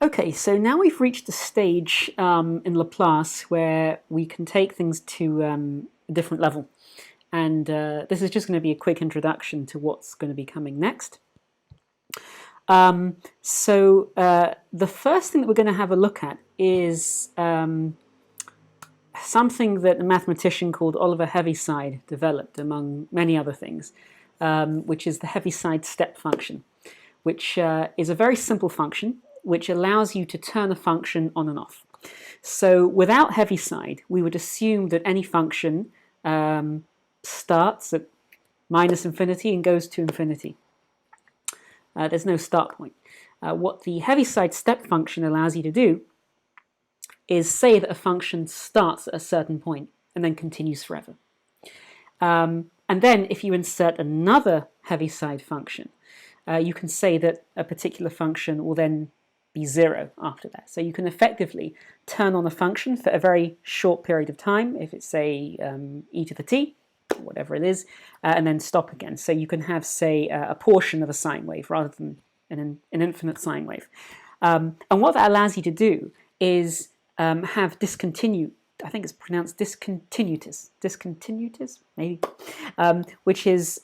Okay, so now we've reached the stage in Laplace where we can take things to a different level. And this is just going to be a quick introduction to what's going to be coming next. The first thing that we're going to have a look at is something that a mathematician called Oliver Heaviside developed, among many other things, which is the Heaviside Step function, which is a very simple function which allows you to turn a function on and off. So without Heaviside, we would assume that any function starts at minus infinity and goes to infinity. There's no start point. What the Heaviside step function allows you to do is say that a function starts at a certain point and then continues forever. And then if you insert another Heaviside function, you can say that a particular function will then be zero after that. So you can effectively turn on a function for a very short period of time, if it's say e to the t, whatever it is, and then stop again. So you can have, say, a portion of a sine wave rather than an infinite sine wave. And what that allows you to do is have I think it's pronounced discontinuities, maybe, which is,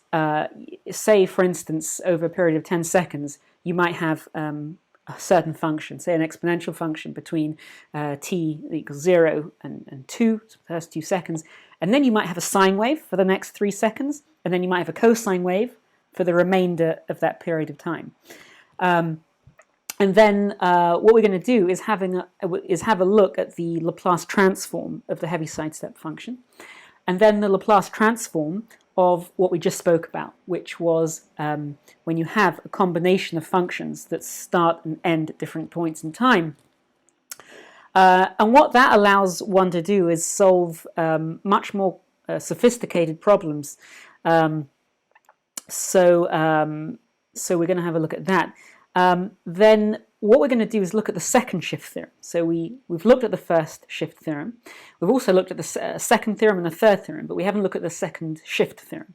say, for instance, over a period of 10 seconds, you might have a certain function, say an exponential function between t equals 0 and 2, so the first 2 seconds, and then you might have a sine wave for the next 3 seconds, and then you might have a cosine wave for the remainder of that period of time. And then what we're going to do is have a look at the Laplace transform of the Heaviside step function, and then the Laplace transform of what we just spoke about, which was when you have a combination of functions that start and end at different points in time. And what that allows one to do is solve much more sophisticated problems. So we're going to have a look at that. Then what we're going to do is look at the second shift theorem. So we've looked at the first shift theorem. We've also looked at the second theorem and the third theorem, but we haven't looked at the second shift theorem,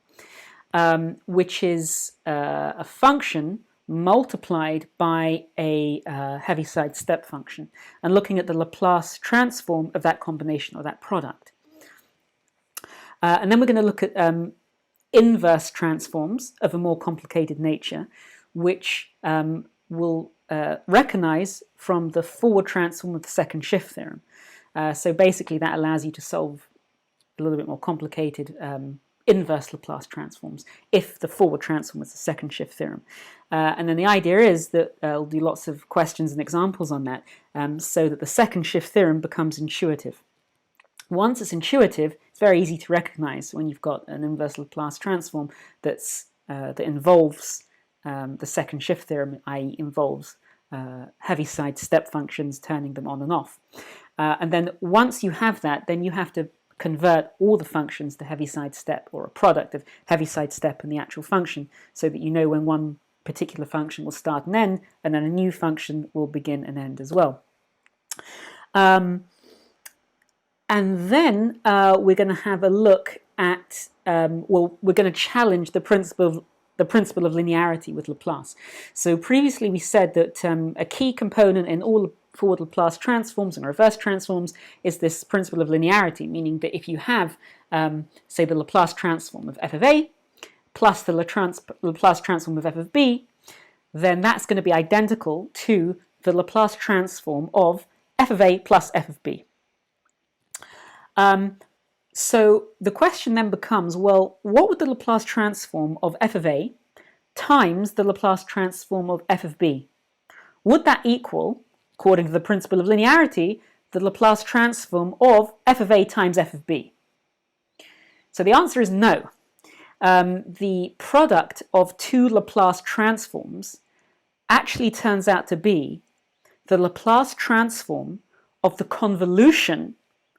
which is a function multiplied by a Heaviside step function, and looking at the Laplace transform of that combination or that product. And then we're going to look at inverse transforms of a more complicated nature, which will recognize from the forward transform of the second shift theorem. So basically that allows you to solve a little bit more complicated inverse Laplace transforms if the forward transform is the second shift theorem. And then the idea is that we'll do lots of questions and examples on that, so that the second shift theorem becomes intuitive. Once it's intuitive, it's very easy to recognize when you've got an inverse Laplace transform that involves the second shift theorem, i.e. involves Heaviside step functions, turning them on and off. And then once you have that, then you have to convert all the functions to Heaviside step, or a product of Heaviside step and the actual function, so that you know when one particular function will start and end, and then a new function will begin and end as well. And then we're going to have a look at, we're going to challenge the principle of linearity with Laplace. So previously we said that a key component in all forward Laplace transforms and reverse transforms is this principle of linearity, meaning that if you have, say, the Laplace transform of f of a plus the Laplace transform of f of b, then that's going to be identical to the Laplace transform of f of a plus f of b. So the question then becomes, well, what would the Laplace transform of f of a times the Laplace transform of f of b? Would that equal, according to the principle of linearity, the Laplace transform of f of a times f of b? So the answer is no. The product of two Laplace transforms actually turns out to be the Laplace transform of the convolution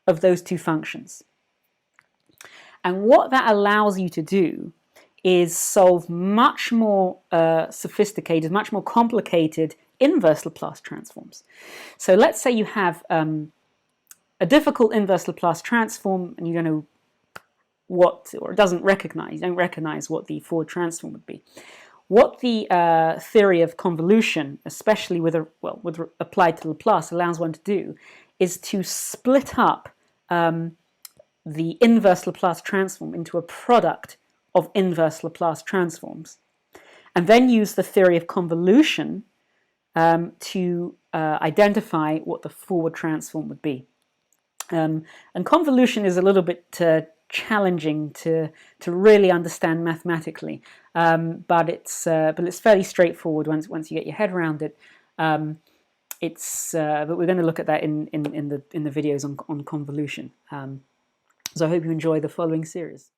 of those two functions. And what that allows you to do is solve much more sophisticated, much more complicated inverse Laplace transforms. So let's say you have a difficult inverse Laplace transform and you don't know what, or it doesn't recognize, you don't recognize what the forward transform would be. what the theory of convolution, especially applied to Laplace, allows one to do is to split up the inverse Laplace transform into a product of inverse Laplace transforms, and then use the theory of convolution to identify what the forward transform would be. And convolution is a little bit challenging to really understand mathematically, but it's fairly straightforward once you get your head around it. But we're going to look at that in the videos on convolution. So I hope you enjoy the following series.